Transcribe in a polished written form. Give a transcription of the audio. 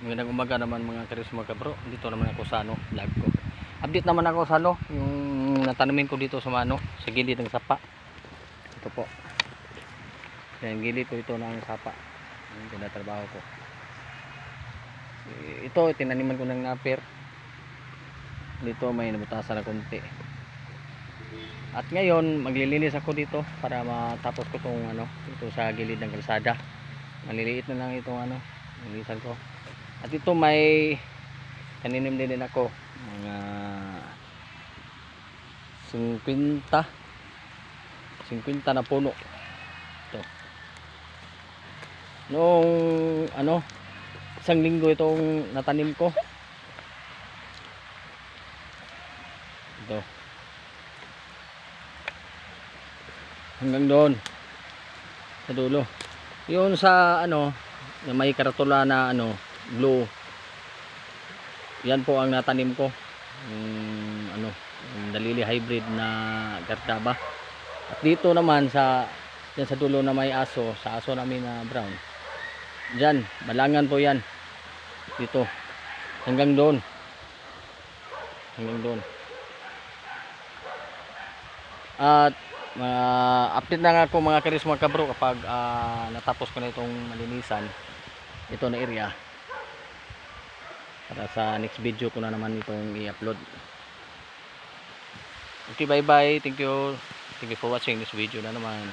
Magandang umaga naman mga karisma kabro. Dito naman ako sa vlog ko. Update naman ako sa yung natanimin ko dito sa sa gilid ng sapa. Ito po. Yan, gilid ko ito ng sapa. Yung tinatrabaho ko. Ito, tinaniman ko ng napir. Dito may nabutasan na konti. At ngayon, maglilinis ako dito para matapos ko tong ito sa gilid ng kalsada. Maliliit na lang itong linisan ko. At ito may kaninim din ako mga 50 na puno. Ito. Noong isang linggo itong natanim ko. Ito. Hanggang doon sa dulo. Yun sa na may karatula na blue. Yan po ang natanim ko. Yung dalili hybrid na gardaba. At dito naman yan sa dulo na may aso, sa aso namin na brown. Diyan, balangan po yan. Dito. Hanggang doon. Hanggang doon. At update na nga ako mga karisma kabro kapag natapos ko na itong malinisan ito na area para sa next video ko na naman itong i-upload. Okay, bye bye, thank you for watching this video na naman.